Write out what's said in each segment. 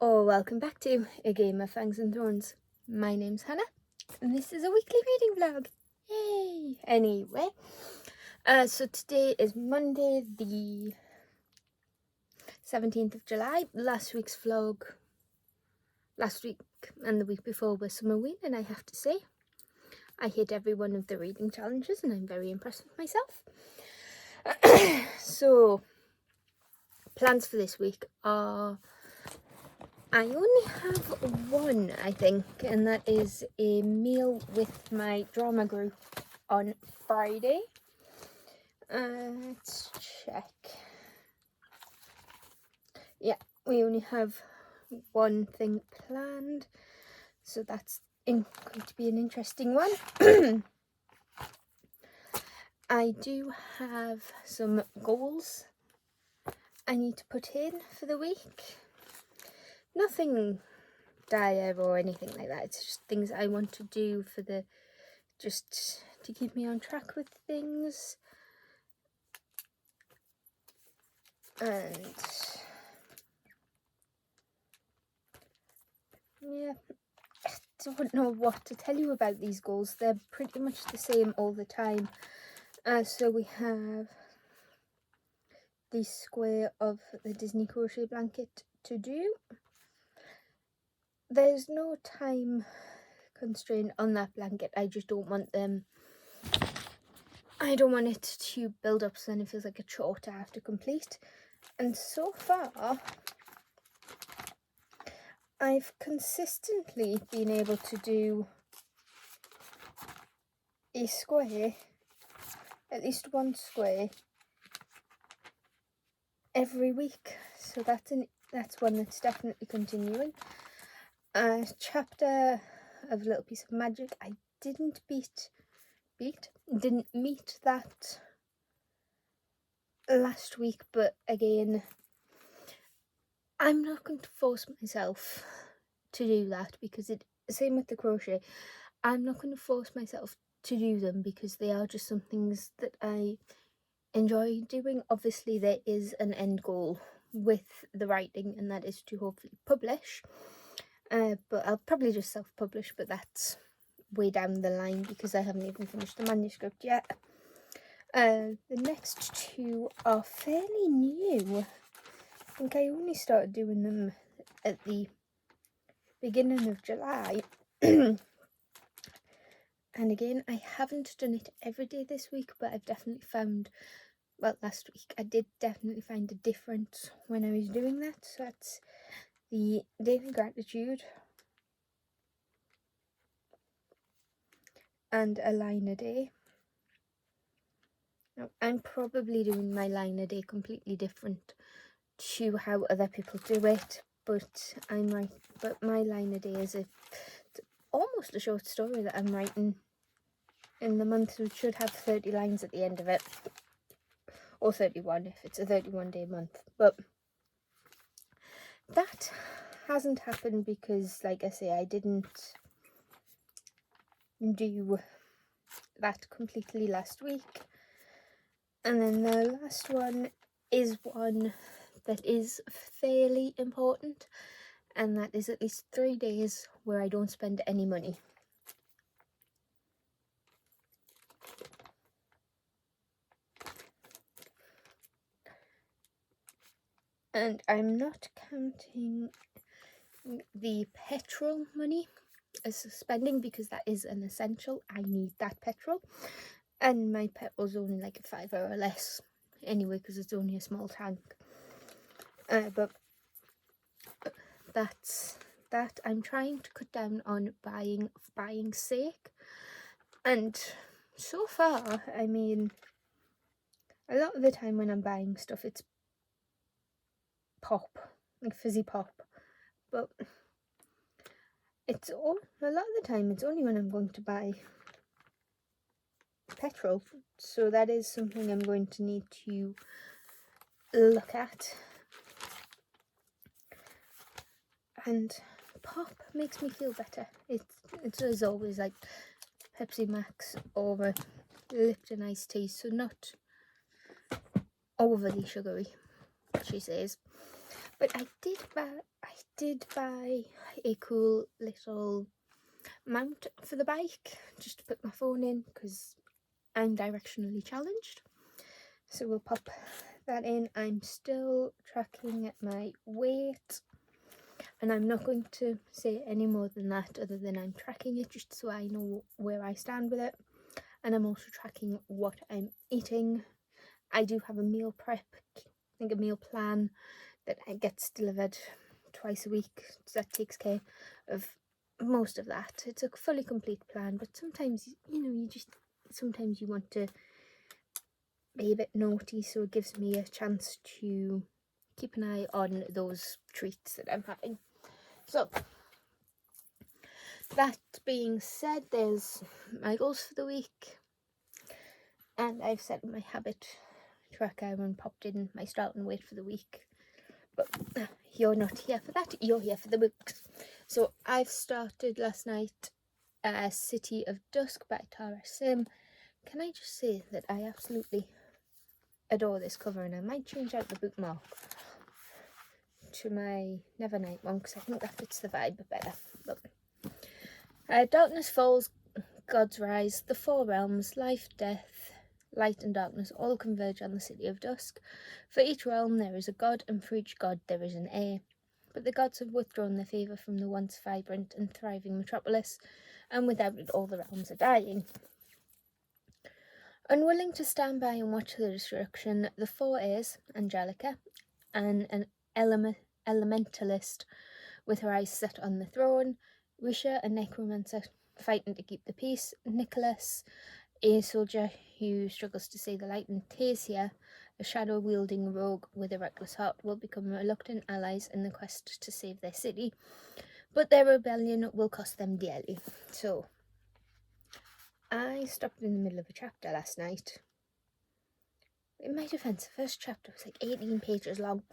Welcome back to A Game of Fangs and Thorns. My name's Hannah, and this is a weekly reading vlog. Yay! Anyway, so today is Monday, the 17th of July. Last week and the week before was Summerween, and I have to say, I hit every one of the reading challenges, and I'm very impressed with myself. So, plans for this week are... I only have one, I think, and that is a meal with my drama group on Friday. Let's check. Yeah, we only have one thing planned, so that's going to be an interesting one. I do have some goals I need to put in for the week. Nothing dire or anything like that. It's just things I want to do for just to keep me on track with things. And yeah, I don't know what to tell you about these goals. They're pretty much the same all the time. So we have the square of the Disney crochet blanket to do. There's no time constraint on that blanket. I just don't want I don't want it to build up so then it feels like a chore to have to complete. And so far, I've consistently been able to do a square, at least one square, every week. So that's one that's definitely continuing. Chapter of Little Piece of Magic, I didn't meet that last week, but again, I'm not going to force myself to do that because same with the crochet, I'm not going to force myself to do them because they are just some things that I enjoy doing. Obviously there is an end goal with the writing, and that is to hopefully publish. But I'll probably just self-publish, but that's way down the line because I haven't even finished the manuscript yet. The next two are fairly new. I think I only started doing them at the beginning of July. And again, I haven't done it every day this week, but I've definitely found, well, last week I did definitely find a difference when I was doing that. So that's the Daily Gratitude and a line a day. Now, I'm probably doing my line a day completely different to how other people do it, but my line a day is almost a short story that I'm writing in the month, which should have 30 lines at the end of it, or 31 if it's a 31-day month. But that hasn't happened because, like I say, I didn't do that completely last week. And then the last one is one that is fairly important, and that is at least 3 days where I don't spend any money. And I'm not counting the petrol money as spending because that is an essential. I need that petrol, and my petrol's only like a £5 or less anyway because it's only a small tank. But that's that. I'm trying to cut down on buying sake, and so far, I mean, a lot of the time when I'm buying stuff, it's pop, like fizzy pop, but a lot of the time it's only when I'm going to buy petrol, so that is something I'm going to need to look at. And pop makes me feel better. It's as always like Pepsi Max or Lipton iced tea, so not overly sugary, she says. But I did buy a cool little mount for the bike just to put my phone in because I'm directionally challenged. So we'll pop that in. I'm still tracking my weight, and I'm not going to say any more than that other than I'm tracking it just so I know where I stand with it. And I'm also tracking what I'm eating. I do have a meal prep, I think a meal plan that gets delivered twice a week. So that takes care of most of that. It's a fully complete plan, but sometimes, sometimes you want to be a bit naughty, so it gives me a chance to keep an eye on those treats that I'm having. So, that being said, there's my goals for the week, and I've set my habit tracker and popped in my starting weight for the week. But you're not here for that, you're here for the books. So I've started last night City of Dusk by Tara Sim. Can I just say that I absolutely adore this cover, and I might change out the bookmark to my Nevernight one because I think that fits the vibe better. Look. Darkness falls, gods rise, the four realms, life, death, light and darkness all converge on the City of Dusk. For each realm there is a god, and for each god there is an heir. But the gods have withdrawn their favour from the once vibrant and thriving metropolis, and without it all the realms are dying. Unwilling to stand by and watch the destruction, the four heirs, Angelica, and an elementalist with her eyes set on the throne, Risha, a necromancer fighting to keep the peace, Nicholas, a soldier who struggles to see the light, and Tasia, a shadow-wielding rogue with a reckless heart, will become reluctant allies in the quest to save their city, but their rebellion will cost them dearly. So, I stopped in the middle of a chapter last night. In my defence, the first chapter was like 18 pages long.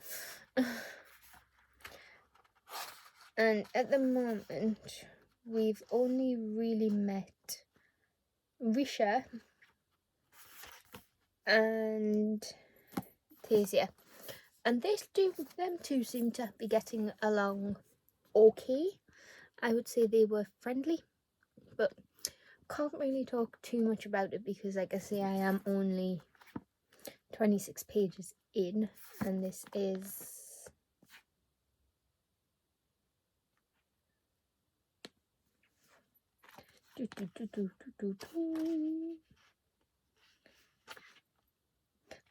And at the moment, we've only really met Risha and Tasia. And them two seem to be getting along okay. I would say they were friendly, but can't really talk too much about it because, like I say, I am only 26 pages in, and this is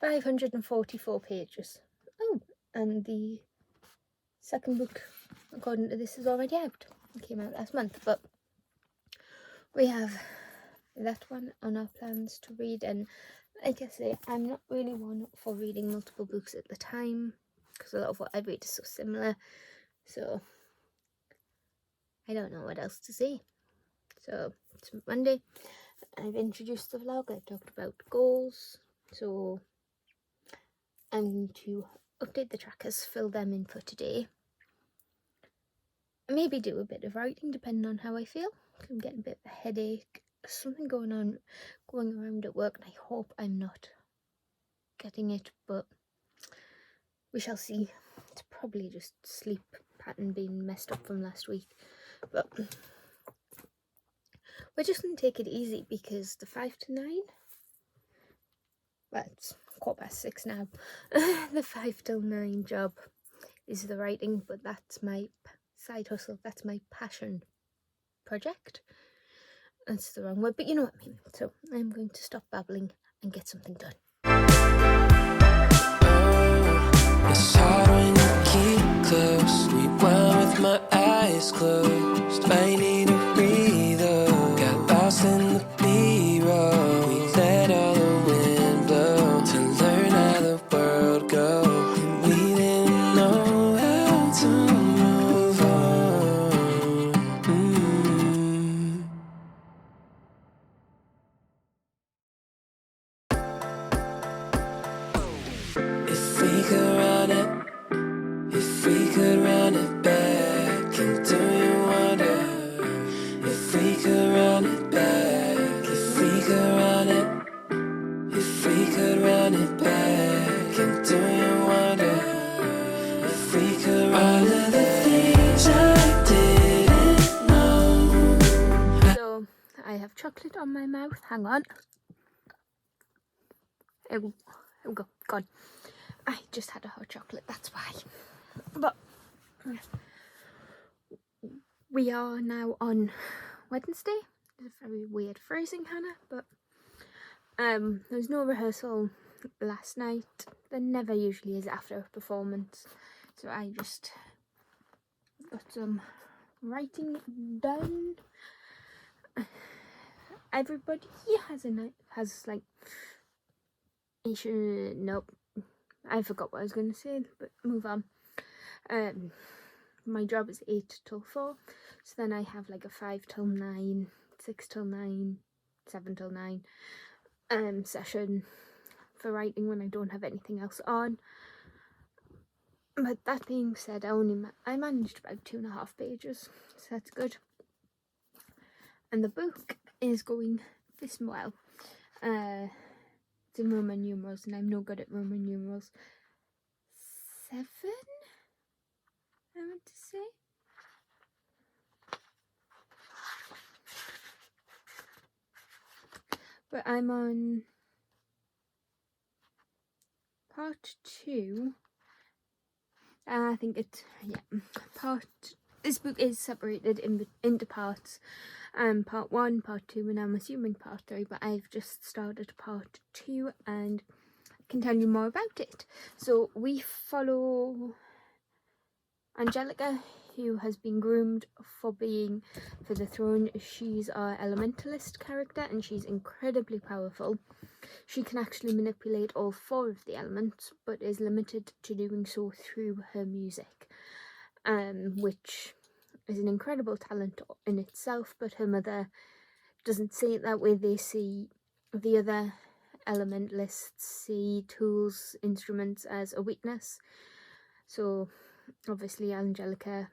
544 pages. Oh, and the second book, according to this, is already out. It came out last month, but we have that one on our plans to read. And like I say, I'm not really one for reading multiple books at the time because a lot of what I read is so similar. So I don't know what else to say. So it's Monday. I've introduced the vlog. I've talked about goals. So I'm going to update the trackers, fill them in for today. Maybe do a bit of writing depending on how I feel. I'm getting a bit of a headache. There's something going around at work, and I hope I'm not getting it, but we shall see. It's probably just sleep pattern being messed up from last week, but we're just going to take it easy because the 5 to 9, well, it's 6:15 now. The 5 till 9 job is the writing, but that's my side hustle, that's my passion project. That's the wrong word, but you know what I mean. So I'm going to stop babbling and get something done. It's hard when you keep close. Rewind with my eyes closed. Might need a breather. Got lost in the B-roll. We let all the wind blow to learn how the world goes. And we didn't know how to move on. If we could run it, if we could run it back, and do you wonder chocolate on my mouth. Hang on. Here we go. Gone. I just had a hot chocolate, that's why. But we are now on Wednesday. It's a very weird phrasing, Hannah, but there was no rehearsal last night. There never usually is after a performance, so I just got some writing done. Everybody has like nope, I forgot what I was going to say, but move on. My job is 8 till 4, so then I have like a 5 till 9, 6 till 9, 7 till 9 session for writing when I don't have anything else on. But that being said, I managed about 2.5 pages, so that's good. And the book is going this well. It's in Roman numerals, and I'm no good at Roman numerals. 7, I want to say. But I'm on part 2. I think it's, this book is separated into parts. Part 1, part 2, and I'm assuming part 3, but I've just started part 2 and can tell you more about it. So we follow Angelica, who has been groomed for the throne. She's our elementalist character, and she's incredibly powerful. She can actually manipulate all 4 of the elements, but is limited to doing so through her music, which is an incredible talent in itself, but her mother doesn't see it that way. They see the other elementalists see tools, instruments as a weakness. So obviously Angelica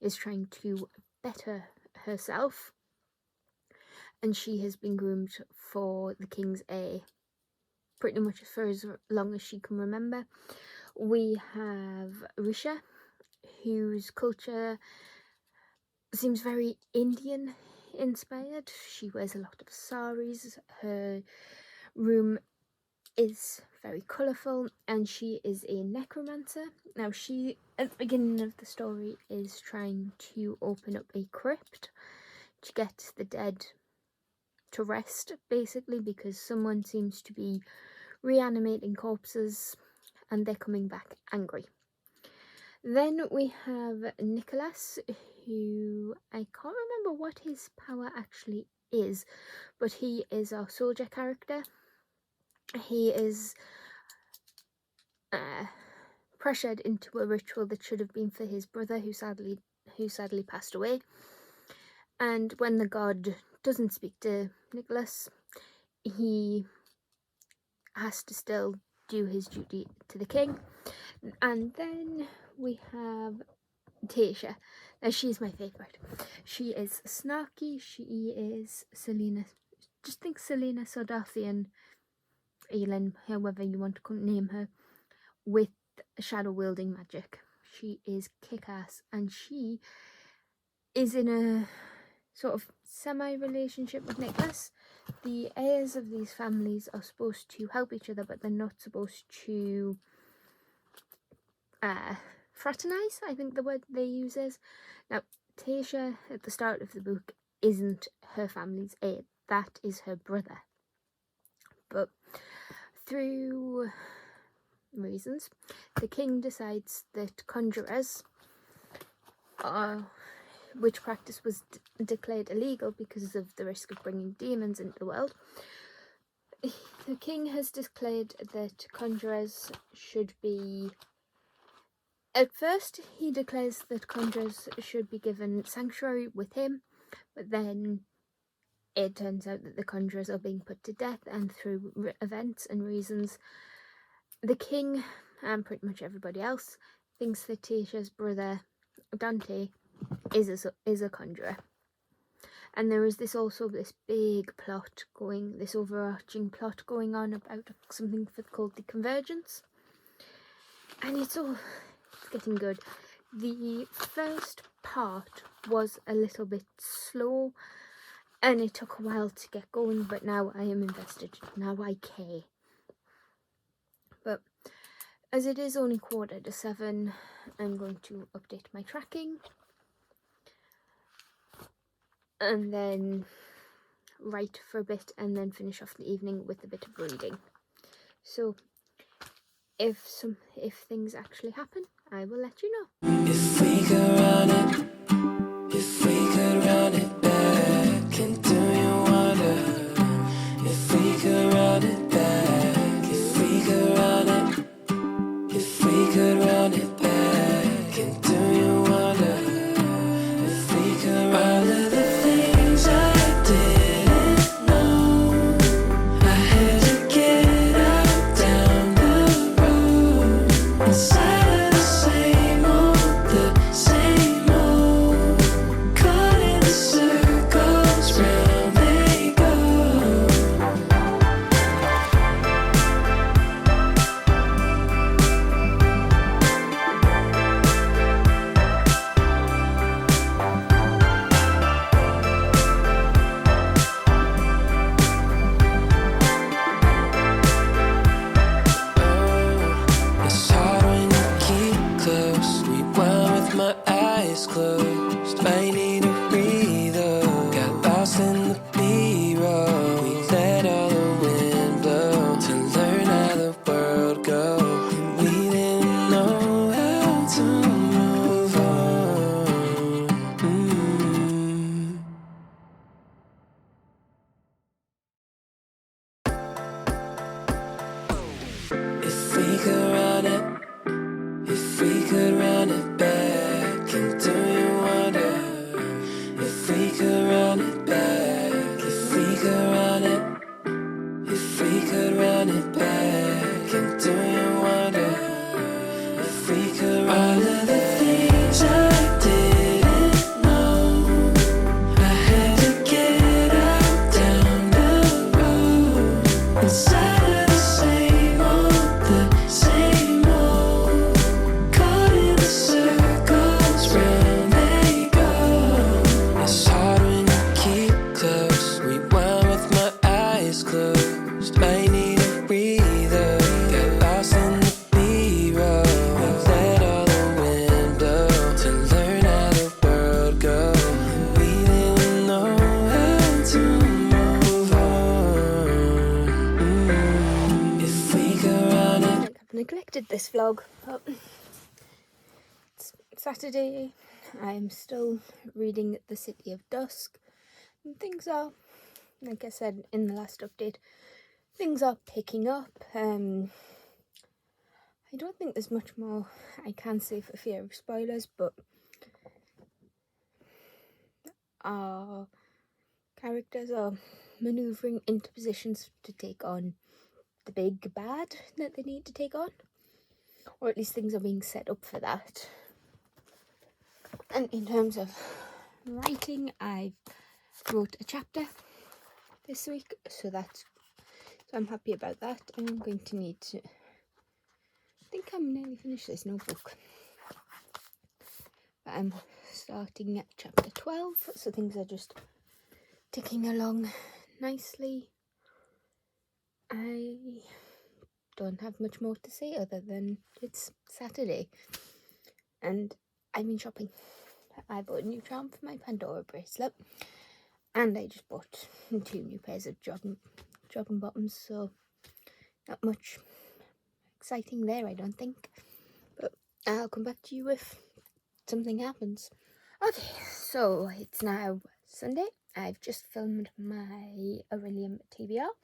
is trying to better herself, and she has been groomed for the king's heir pretty much for as long as she can remember. We have Risha, whose culture seems very Indian inspired. She wears a lot of saris. Her room is very colourful, and she is a necromancer. Now she, at the beginning of the story, is trying to open up a crypt to get the dead to rest, basically, because someone seems to be reanimating corpses and they're coming back angry. Then we have Nicholas, who I can't remember what his power actually is, but he is our soldier character. He is pressured into a ritual that should have been for his brother, who sadly passed away. And when the god doesn't speak to Nicholas, he has to still do his duty to the king. And then we have Tasha. Now she's my favourite. She is snarky. She is Selena. Just think Selena Sardathian, Aelin, however you want to name her, with shadow wielding magic. She is kick-ass, and she is in a sort of semi-relationship with Nicholas. The heirs of these families are supposed to help each other, but they're not supposed to fraternize, I think the word they use is. Now, Tasha, at the start of the book, isn't her family's heir. That is her brother. But through reasons, the king decides that conjurers, which practice was declared illegal because of the risk of bringing demons into the world, the king has declared that conjurers should be... At first, he declares that conjurers should be given sanctuary with him, but then it turns out that the conjurers are being put to death, and through events and reasons, the king, and pretty much everybody else, thinks that Tasha's brother, Dante, is a conjurer. And there is this big plot going, this overarching plot going on about something called the Convergence. And it's getting good. The first part was a little bit slow. and it took a while to get going, but now I am invested. Now I care. But as it is only 7:15, I'm going to update my tracking and then write for a bit and then finish off the evening with a bit of reading. So if things actually happen, I will let you know. If we could run it, if we could run it back, and do you wonder? If we could run it back, if we could run it, if we could run it back, and do you wonder? If we could run it, the things I didn't know, I had to get out down the road, inside of the same old, caught in the circles, round they go. It's hard when you keep close. Rewind with my eyes closed. Might need a breather. Got lost in the B-roll. We let all the wind blow to learn how the world goes. And we didn't know how to move on. If we could run it, if we could run it back, and do you wonder? If we could run it back, if we could run it, if we could run it back, and do you wonder? If we could run it, the things I didn't know, I had to get out down the road, inside of the same old, caught in the circles, round they go. It's hard when you keep close. Rewind with my eyes closed. Might need a breather. Got lost in the B-roll. We let all the wind blow to learn how the world goes. And we didn't know how to move on. If we could run it. Like I've neglected this vlog, but it's Saturday. I'm still reading The City of Dusk, and things are, like I said in the last update, things are picking up. I don't think there's much more I can say for fear of spoilers, but our characters are manoeuvring into positions to take on the big bad that they need to take on, or at least things are being set up for that. And in terms of writing, I wrote a chapter this week, so I'm happy about that. I'm going to need to, I think I'm nearly finished this notebook, but I'm starting at chapter 12, so things are just ticking along nicely. I don't have much more to say other than it's Saturday and I've been shopping. I bought a new charm for my Pandora bracelet, and I just bought 2 new pairs of jogging bottoms, so not much exciting there, I don't think, but I'll come back to you if something happens. Okay, so it's now Sunday. I've just filmed my Aurelium TBR,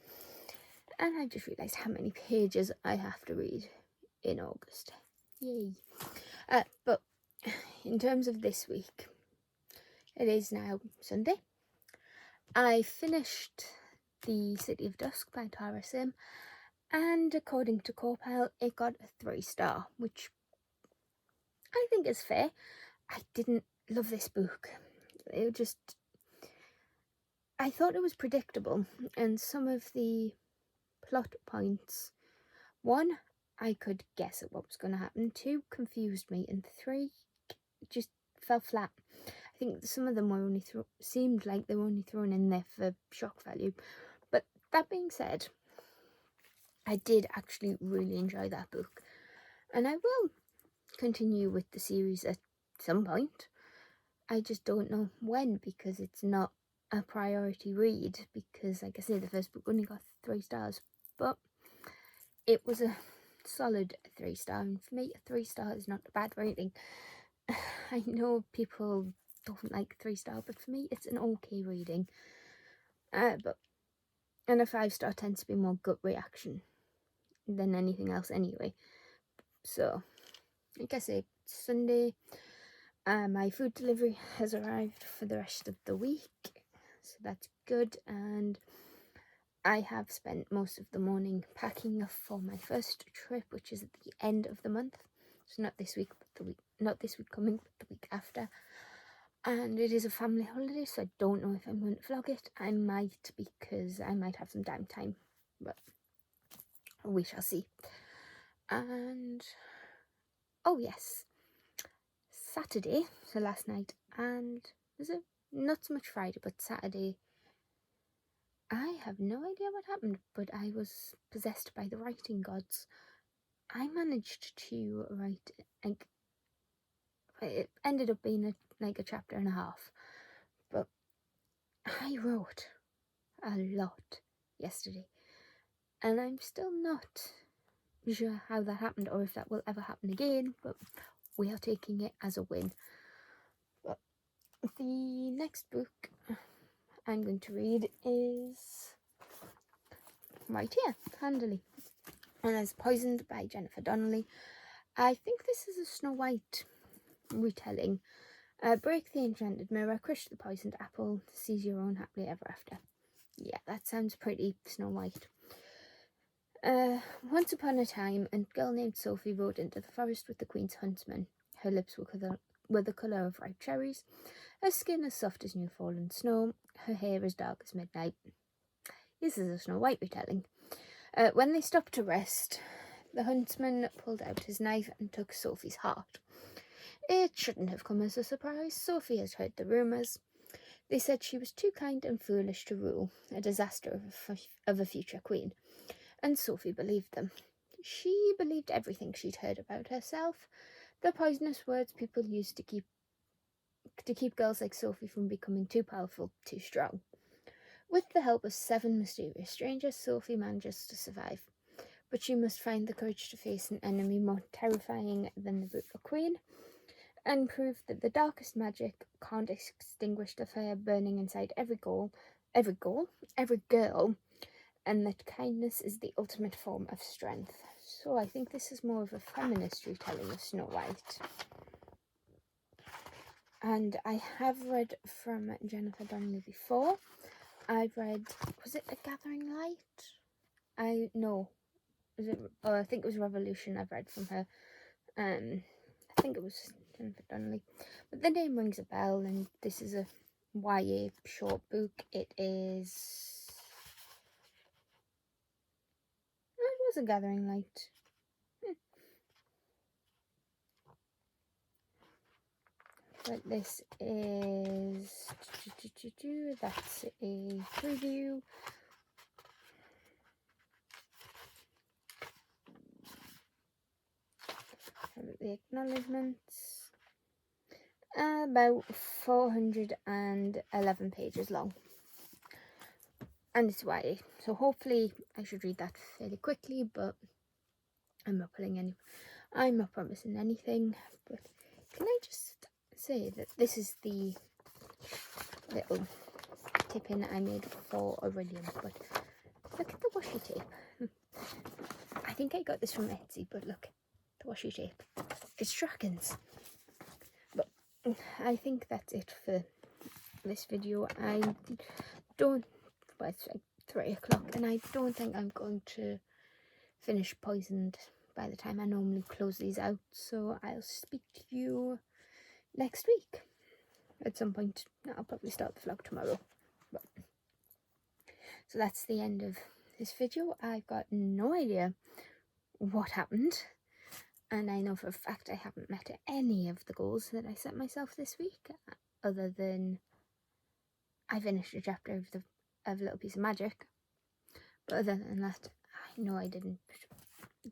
and I've just realised how many pages I have to read in August. Yay. But in terms of this week, it is now Sunday. I finished The City of Dusk by Tara Sim, and according to Corpel, it got a 3-star, which I think is fair. I didn't love this book. I thought it was predictable, and some of the plot points, 1, I could guess at what was going to happen, 2, confused me, and 3, just fell flat. I think some of them were only seemed like they were only thrown in there for shock value. But that being said, I did actually really enjoy that book, and I will continue with the series at some point. I just don't know when, because it's not a priority read, because like I say, the first book only got 3 stars, but it was a solid 3-star, and for me a 3-star is not a bad rating. I know people don't like 3-star, but for me it's an okay reading. And a 5-star tends to be more gut reaction than anything else anyway. So like I say, Sunday, my food delivery has arrived for the rest of the week, so that's good. And I have spent most of the morning packing for my first trip, which is at the end of the month. So not this week, but not this week coming, but the week after. And it is a family holiday, so I don't know if I'm going to vlog it. I might, because I might have some downtime, but we shall see. And oh yes, Saturday, so last night, and was it not so much Friday, but Saturday, I have no idea what happened, but I was possessed by the writing gods. I managed to write, like, it ended up being a chapter and a half, but I wrote a lot yesterday, and I'm still not sure how that happened or if that will ever happen again, but we are taking it as a win. But the next book I'm going to read is right here, handily, and it's Poisoned by Jennifer Donnelly. I think this is a Snow White retelling. Break the enchanted mirror, crush the poisoned apple, seize your own happily ever after. Yeah, that sounds pretty Snow White. Once upon a time, a girl named Sophie rode into the forest with the queen's huntsman. Her lips were the colour of ripe cherries, her skin as soft as new fallen snow, her hair as dark as midnight. This is a Snow White retelling. When they stopped to rest, the huntsman pulled out his knife and took Sophie's heart. It shouldn't have come as a surprise. Sophie had heard the rumours. They said she was too kind and foolish to rule, a disaster of a future queen. And Sophie believed them. She believed everything she'd heard about herself, the poisonous words people used to keep girls like Sophie from becoming too powerful, too strong. With the help of 7 mysterious strangers, Sophie manages to survive. But she must find the courage to face an enemy more terrifying than the brutal queen, and prove that the darkest magic can't extinguish the fire burning inside every girl, and that kindness is the ultimate form of strength. So I think this is more of a feminist retelling of Snow White. And I have read from Jennifer Donnelly before. I've read, was it A Gathering Light? I think it was Revolution I've read from her. I think it was Jennifer Donnelly. But the name rings a bell, and this is a YA short book. It was A Gathering Light. But this is, that's a preview. The acknowledgements. About 411 pages long. And it's YA, so hopefully I should read that fairly quickly, but I'm not promising anything. But can I just say that this is the little tip-in I made for Aurelian, but look at the washi tape. I think I got this from Etsy, but look, the washi tape. It's dragons. But I think that's it for this video. It's like 3 o'clock, and I don't think I'm going to finish Poisoned by the time I normally close these out, so I'll speak to you next week at some point. I'll probably start the vlog tomorrow. So that's the end of this video. I've got no idea what happened. And I know for a fact I haven't met any of the goals that I set myself this week, other than I finished a chapter of Little Piece of Magic. But other than that, I know I didn't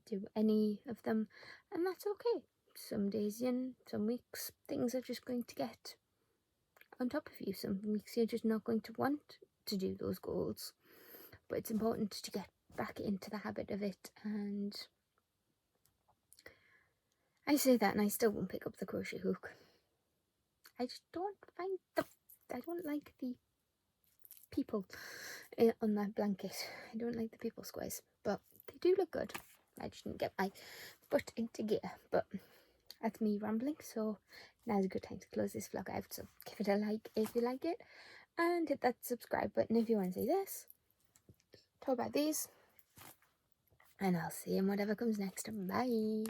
do any of them, and that's okay. Some days in, some weeks, things are just going to get on top of you. Some weeks you're just not going to want to do those goals. But it's important to get back into the habit of it, and I say that and I still won't pick up the crochet hook. I just don't I don't like the people on that blanket. I don't like the people squares, but they do look good. I just didn't get my foot into gear, but that's me rambling, so now's a good time to close this vlog out. So give it a like if you like it, and hit that subscribe button if you want to see this, talk about these, and I'll see you in whatever comes next. Bye.